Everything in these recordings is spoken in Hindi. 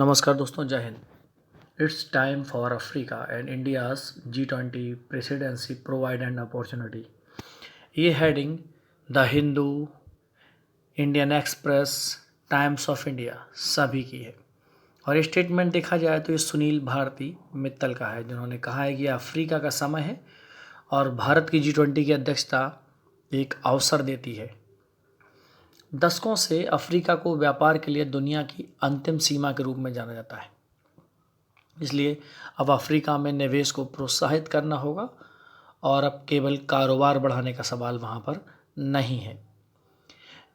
नमस्कार दोस्तों, जय Hind. It's time for Africa and India's G20 presidency provide an opportunity. ये heading the Hindu, Indian Express, Times of India सभी की है। और ये स्टेटमेंट देखा जाए तो ये सुनील भारती मित्तल का है, जिन्होंने कहा है कि अफ्रीका का समय है और भारत की G20 की अध्यक्षता एक अवसर देती है। दशकों से अफ्रीका को व्यापार के लिए दुनिया की अंतिम सीमा के रूप में जाना जाता है, इसलिए अब अफ्रीका में निवेश को प्रोत्साहित करना होगा और अब केवल कारोबार बढ़ाने का सवाल वहाँ पर नहीं है।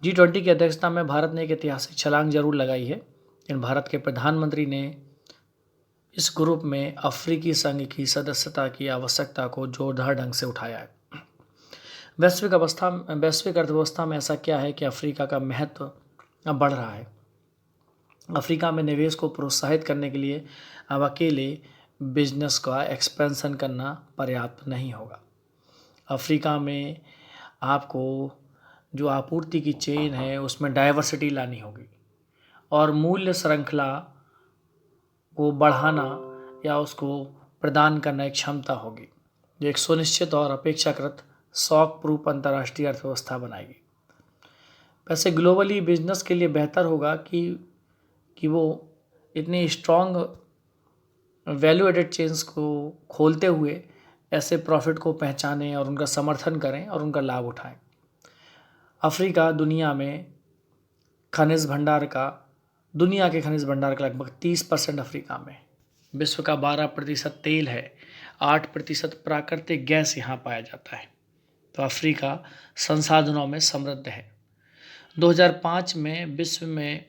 G20 की अध्यक्षता में भारत ने एक ऐतिहासिक छलांग जरूर लगाई है, लेकिन भारत के प्रधानमंत्री ने इस ग्रुप में अफ्रीकी संघ की सदस्यता की आवश्यकता को जोरदार ढंग से उठाया है। वैश्विक अर्थव्यवस्था में ऐसा क्या है कि अफ्रीका का महत्व अब बढ़ रहा है। अफ्रीका में निवेश को प्रोत्साहित करने के लिए अब अकेले बिजनेस का एक्सपेंशन करना पर्याप्त नहीं होगा। अफ्रीका में आपको जो आपूर्ति की चेन है उसमें डाइवर्सिटी लानी होगी और मूल्य श्रृंखला को बढ़ाना या उसको प्रदान करना एक क्षमता होगी जो एक सुनिश्चित और अपेक्षाकृत शॉक प्रूफ अंतर्राष्ट्रीय अर्थव्यवस्था बनाएगी। वैसे ग्लोबली बिजनेस के लिए बेहतर होगा कि वो इतनी स्ट्रॉन्ग वैल्यू एडेड चेन्स को खोलते हुए ऐसे प्रॉफिट को पहचानें और उनका समर्थन करें और उनका लाभ उठाएं। अफ्रीका दुनिया के खनिज भंडार का लगभग 30% अफ्रीका में। विश्व का 12% तेल है, 8% प्राकृतिक गैस यहाँ पाया जाता है। तो अफ्रीका संसाधनों में समृद्ध है। 2005 में विश्व में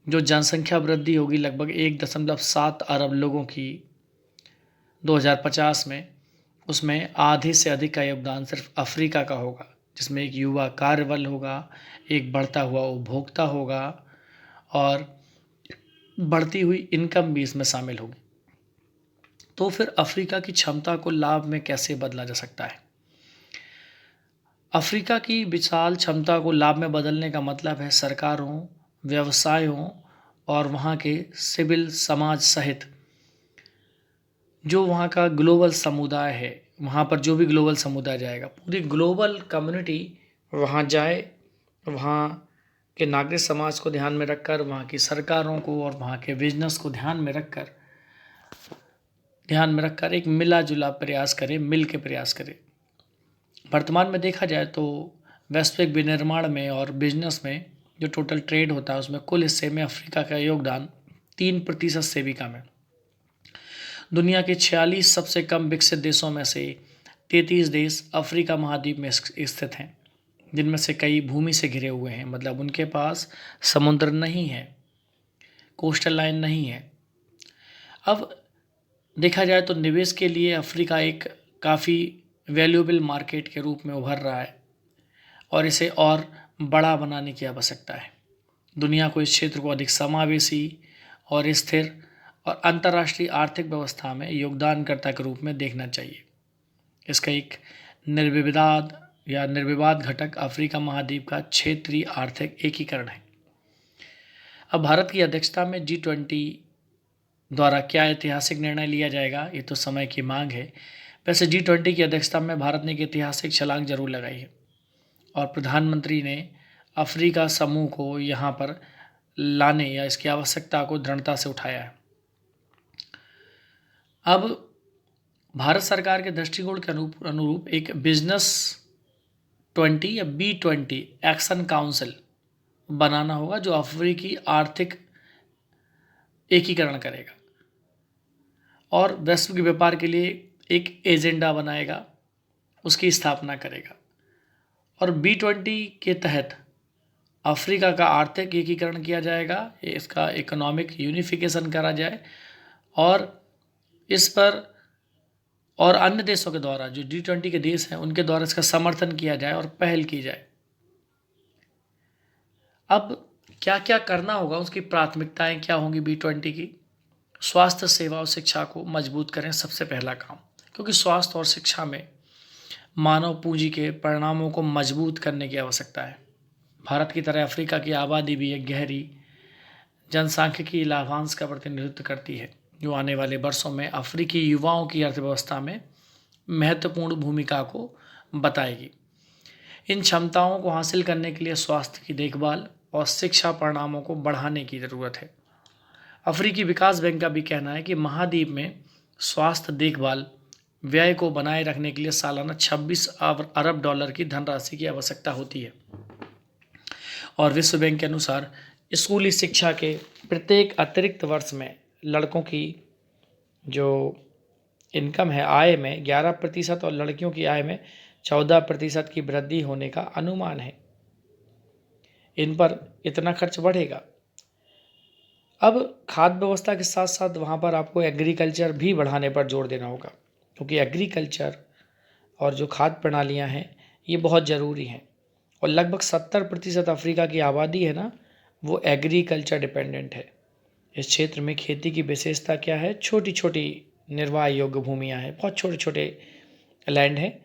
जो जनसंख्या वृद्धि होगी लगभग 1.7 अरब लोगों की 2050 में, उसमें आधे से अधिक का योगदान सिर्फ अफ्रीका का होगा, जिसमें एक युवा कार्यबल होगा, एक बढ़ता हुआ उपभोक्ता होगा और बढ़ती हुई इनकम भी इसमें शामिल होगी। तो फिर अफ्रीका की क्षमता को लाभ में कैसे बदला जा सकता है। अफ्रीका की विशाल क्षमता को लाभ में बदलने का मतलब है सरकारों, व्यवसायों और वहाँ के सिविल समाज सहित जो वहाँ का ग्लोबल समुदाय है, वहाँ पर जो भी ग्लोबल समुदाय जाएगा, पूरी ग्लोबल कम्युनिटी वहाँ जाए, वहाँ के नागरिक समाज को ध्यान में रखकर, वहाँ की सरकारों को और वहाँ के बिजनेस को ध्यान में रखकर एक मिला जुला प्रयास करे, मिल के प्रयास करे। वर्तमान में देखा जाए तो वैश्विक विनिर्माण में और बिजनेस में जो टोटल ट्रेड होता है उसमें कुल हिस्से में अफ्रीका का योगदान 3% से भी कम है। दुनिया के 46 सबसे कम विकसित देशों में से 33 देश अफ्रीका महाद्वीप में स्थित हैं, जिनमें से कई भूमि से घिरे हुए हैं, मतलब उनके पास समुद्र नहीं है, कोस्टल लाइन नहीं है। अब देखा जाए तो निवेश के लिए अफ्रीका एक काफ़ी वैल्यूएबल मार्केट के रूप में उभर रहा है और इसे और बड़ा बनाने की आवश्यकता है। दुनिया को इस क्षेत्र को अधिक समावेशी और स्थिर और अंतर्राष्ट्रीय आर्थिक व्यवस्था में योगदानकर्ता के रूप में देखना चाहिए। इसका एक निर्विवाद घटक अफ्रीका महाद्वीप का क्षेत्रीय आर्थिक एकीकरण है। अब भारत की अध्यक्षता में G20 द्वारा क्या ऐतिहासिक निर्णय लिया जाएगा, ये तो समय की मांग है। वैसे G20 की अध्यक्षता में भारत ने एक ऐतिहासिक छलांग जरूर लगाई है और प्रधानमंत्री ने अफ्रीका समूह को यहाँ पर लाने या इसकी आवश्यकता को दृढ़ता से उठाया है। अब भारत सरकार के दृष्टिकोण के अनुरूप एक बिजनेस 20 या B20 एक्शन काउंसिल बनाना होगा जो अफ्रीकी आर्थिक एकीकरण करेगा और वैश्विक व्यापार के लिए एक एजेंडा बनाएगा, उसकी स्थापना करेगा। और B20 के तहत अफ्रीका का आर्थिक एकीकरण किया जाएगा, इसका इकोनॉमिक यूनिफिकेशन करा जाए और इस पर और अन्य देशों के द्वारा, जो G20 के देश हैं उनके द्वारा इसका समर्थन किया जाए और पहल की जाए। अब क्या क्या करना होगा, उसकी प्राथमिकताएं क्या होंगी B20 की। स्वास्थ्य सेवा और शिक्षा को मजबूत करें, सबसे पहला काम, क्योंकि स्वास्थ्य और शिक्षा में मानव पूंजी के परिणामों को मजबूत करने की आवश्यकता है। भारत की तरह अफ्रीका की आबादी भी एक गहरी जनसांख्यिकी लाभांश का प्रतिनिधित्व करती है, जो आने वाले वर्षों में अफ्रीकी युवाओं की अर्थव्यवस्था में महत्वपूर्ण भूमिका को बताएगी। इन क्षमताओं को हासिल करने के लिए स्वास्थ्य की देखभाल और शिक्षा परिणामों को बढ़ाने की ज़रूरत है। अफ्रीकी विकास बैंक का भी कहना है कि महाद्वीप में स्वास्थ्य देखभाल व्यय को बनाए रखने के लिए सालाना 26 अरब डॉलर की धनराशि की आवश्यकता होती है। और विश्व बैंक के अनुसार स्कूली शिक्षा के प्रत्येक अतिरिक्त वर्ष में लड़कों की जो इनकम है, आय में 11% और लड़कियों की आय में 14% की वृद्धि होने का अनुमान है। इन पर इतना खर्च बढ़ेगा। अब खाद्य व्यवस्था के साथ साथ वहाँ पर आपको एग्रीकल्चर भी बढ़ाने पर जोर देना होगा, क्योंकि एग्रीकल्चर और जो खाद्य प्रणालियाँ हैं ये बहुत ज़रूरी हैं। और लगभग 70% अफ्रीका की आबादी है ना, वो एग्रीकल्चर डिपेंडेंट है। इस क्षेत्र में खेती की विशेषता क्या है? छोटी छोटी निर्वाह योग्य भूमियाँ हैं, बहुत छोटे छोटे लैंड हैं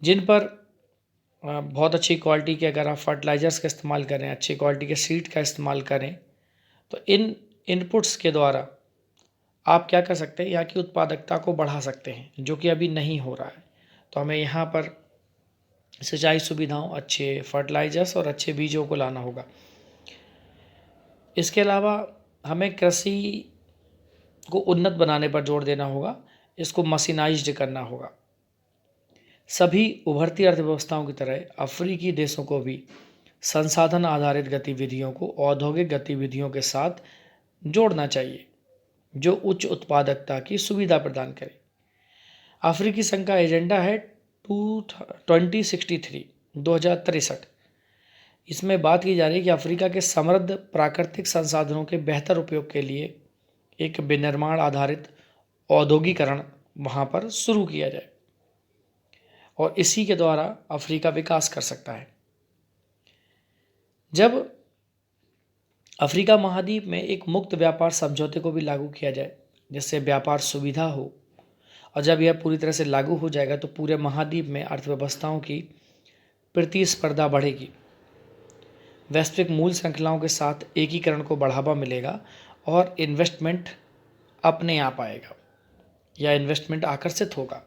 जिन पर बहुत अच्छी क्वालिटी के अगर आप फर्टिलाइज़र्स का इस्तेमाल करें, अच्छी क्वालिटी के सीड का इस्तेमाल करें, तो इन इनपुट्स के द्वारा आप क्या कर सकते हैं? यहाँ की उत्पादकता को बढ़ा सकते हैं, जो कि अभी नहीं हो रहा है। तो हमें यहाँ पर सिंचाई सुविधाओं, अच्छे फर्टिलाइज़र्स और अच्छे बीजों को लाना होगा। इसके अलावा हमें कृषि को उन्नत बनाने पर जोर देना होगा, इसको मशीनाइज्ड करना होगा। सभी उभरती अर्थव्यवस्थाओं की तरह अफ्रीकी देशों को भी संसाधन आधारित गतिविधियों को औद्योगिक गतिविधियों के साथ जोड़ना चाहिए, जो उच्च उत्पादकता की सुविधा प्रदान करे। अफ्रीकी संघ का एजेंडा है 2063। इसमें बात की जा रही है कि अफ्रीका के समृद्ध प्राकृतिक संसाधनों के बेहतर उपयोग के लिए एक विनिर्माण आधारित औद्योगिकरण वहाँ पर शुरू किया जाए और इसी के द्वारा अफ्रीका विकास कर सकता है। जब अफ्रीका महाद्वीप में एक मुक्त व्यापार समझौते को भी लागू किया जाए, जिससे व्यापार सुविधा हो, और जब यह पूरी तरह से लागू हो जाएगा तो पूरे महाद्वीप में अर्थव्यवस्थाओं की प्रतिस्पर्धा बढ़ेगी, वैश्विक मूल श्रृंखलाओं के साथ एकीकरण को बढ़ावा मिलेगा और इन्वेस्टमेंट अपने आप आएगा या इन्वेस्टमेंट आकर्षित होगा,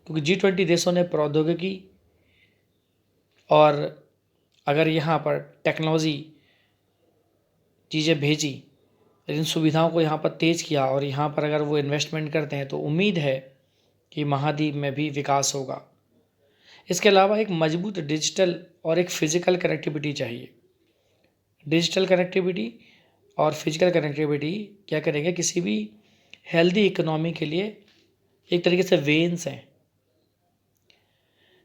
क्योंकि G20 देशों ने प्रौद्योगिकी और अगर यहाँ पर टेक्नोलॉजी चीज़ें भेजी, इन सुविधाओं को यहाँ पर तेज़ किया और यहाँ पर अगर वो इन्वेस्टमेंट करते हैं तो उम्मीद है कि महाद्वीप में भी विकास होगा। इसके अलावा एक मजबूत डिजिटल और एक फिजिकल कनेक्टिविटी चाहिए। डिजिटल कनेक्टिविटी और फिजिकल कनेक्टिविटी क्या करेंगे? किसी भी हेल्दी इकोनॉमी के लिए एक तरीके से वेन्स हैं,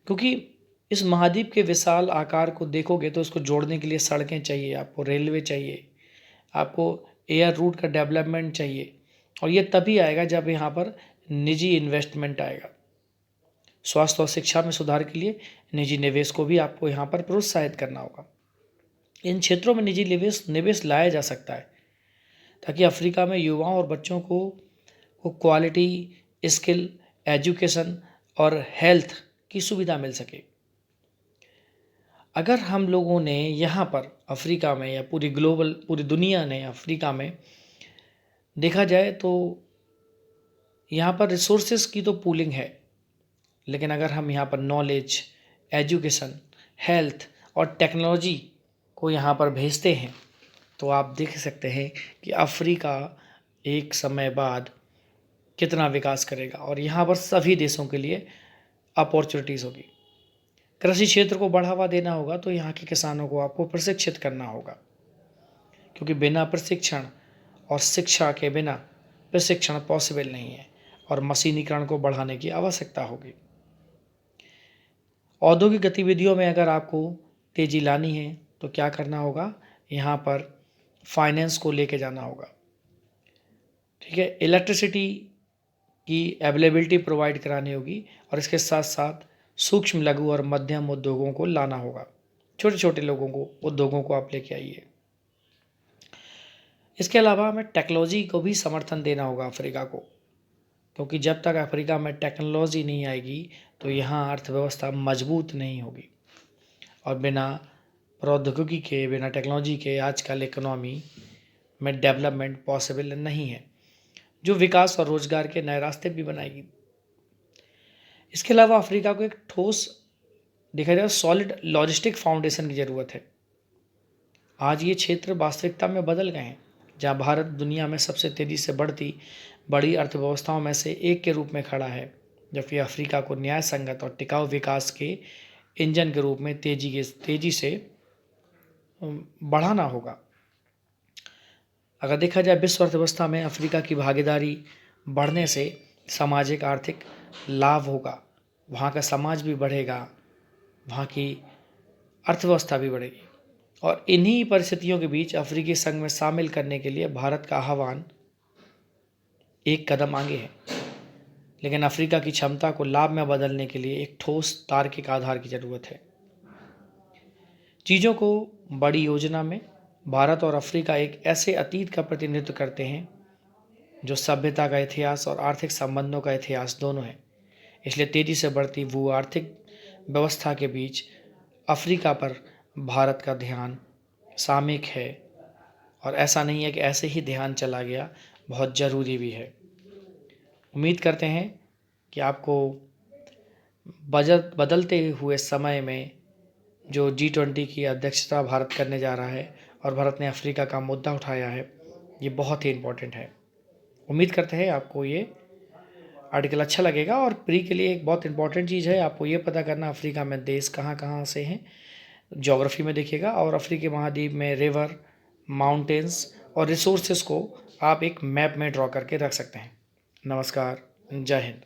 क्योंकि इस महाद्वीप के विशाल आकार को देखोगे तो उसको जोड़ने के लिए सड़कें चाहिए, आपको रेलवे चाहिए, आपको एयर रूट का डेवलपमेंट चाहिए, और ये तभी आएगा जब यहाँ पर निजी इन्वेस्टमेंट आएगा। स्वास्थ्य और शिक्षा में सुधार के लिए निजी निवेश को भी आपको यहाँ पर प्रोत्साहित करना होगा। इन क्षेत्रों में निजी निवेश लाया जा सकता है ताकि अफ्रीका में युवाओं और बच्चों को क्वालिटी स्किल, एजुकेशन और हेल्थ की सुविधा मिल सके। अगर हम लोगों ने यहाँ पर अफ्रीका में या पूरी दुनिया ने अफ्रीका में देखा जाए तो यहाँ पर रिसोर्सेज की तो पूलिंग है, लेकिन अगर हम यहाँ पर नॉलेज, एजुकेशन, हेल्थ और टेक्नोलॉजी को यहाँ पर भेजते हैं तो आप देख सकते हैं कि अफ्रीका एक समय बाद कितना विकास करेगा और यहाँ पर सभी देशों के लिए अपॉर्चुनिटीज़ होगी। कृषि क्षेत्र को बढ़ावा देना होगा तो यहाँ के किसानों को आपको प्रशिक्षित करना होगा, क्योंकि बिना प्रशिक्षण और शिक्षा के बिना प्रशिक्षण पॉसिबल नहीं है और मशीनीकरण को बढ़ाने की आवश्यकता होगी। औद्योगिक गतिविधियों में अगर आपको तेज़ी लानी है तो क्या करना होगा? यहाँ पर फाइनेंस को लेके जाना होगा, ठीक है। इलेक्ट्रिसिटी की अवेलेबिलिटी प्रोवाइड करानी होगी और इसके साथ साथ सूक्ष्म, लघु और मध्यम उद्योगों को लाना होगा। छोटे छोटे उद्योगों को आप लेके आइए। इसके अलावा हमें टेक्नोलॉजी को भी समर्थन देना होगा अफ्रीका को, क्योंकि जब तक अफ्रीका में टेक्नोलॉजी नहीं आएगी तो यहाँ अर्थव्यवस्था मजबूत नहीं होगी और बिना प्रौद्योगिकी के, बिना टेक्नोलॉजी के आजकल इकोनॉमी में डेवलपमेंट पॉसिबल नहीं है, जो विकास और रोजगार के नए रास्ते भी बनाएगी। इसके अलावा अफ्रीका को एक ठोस, देखा जाए सॉलिड लॉजिस्टिक फाउंडेशन की ज़रूरत है। आज ये क्षेत्र वास्तविकता में बदल गए हैं, जहाँ भारत दुनिया में सबसे तेज़ी से बड़ी अर्थव्यवस्थाओं में से एक के रूप में खड़ा है, जबकि अफ्रीका को न्याय संगत और टिकाऊ विकास के इंजन के रूप में तेजी से बढ़ाना होगा। अगर देखा जाए विश्व अर्थव्यवस्था में अफ्रीका की भागीदारी बढ़ने से सामाजिक आर्थिक लाभ होगा, वहाँ का समाज भी बढ़ेगा, वहाँ की अर्थव्यवस्था भी बढ़ेगी। और इन्हीं परिस्थितियों के बीच अफ्रीकी संघ में शामिल करने के लिए भारत का आह्वान एक कदम आगे है, लेकिन अफ्रीका की क्षमता को लाभ में बदलने के लिए एक ठोस तार्किक आधार की जरूरत है। चीज़ों को बड़ी योजना में भारत और अफ्रीका एक ऐसे अतीत का प्रतिनिधित्व करते हैं जो सभ्यता का इतिहास और आर्थिक संबंधों का इतिहास दोनों है। इसलिए तेजी से बढ़ती भू आर्थिक व्यवस्था के बीच अफ्रीका पर भारत का ध्यान सामयिक है, और ऐसा नहीं है कि ऐसे ही ध्यान चला गया, बहुत ज़रूरी भी है। उम्मीद करते हैं कि आपको बदलते हुए समय में जो G20 की अध्यक्षता भारत करने जा रहा है और भारत ने अफ्रीका का मुद्दा उठाया है, ये बहुत ही इम्पोर्टेंट है। उम्मीद करते हैं आपको ये आर्टिकल अच्छा लगेगा। और प्री के लिए एक बहुत इंपॉर्टेंट चीज़ है, आपको ये पता करना अफ्रीका में देश कहाँ कहाँ से हैं, ज्योग्राफी में देखिएगा, और अफ्रीकी महाद्वीप में रिवर, माउंटेन्स और रिसोर्सेज को आप एक मैप में ड्रॉ करके रख सकते हैं। नमस्कार, जय हिंद।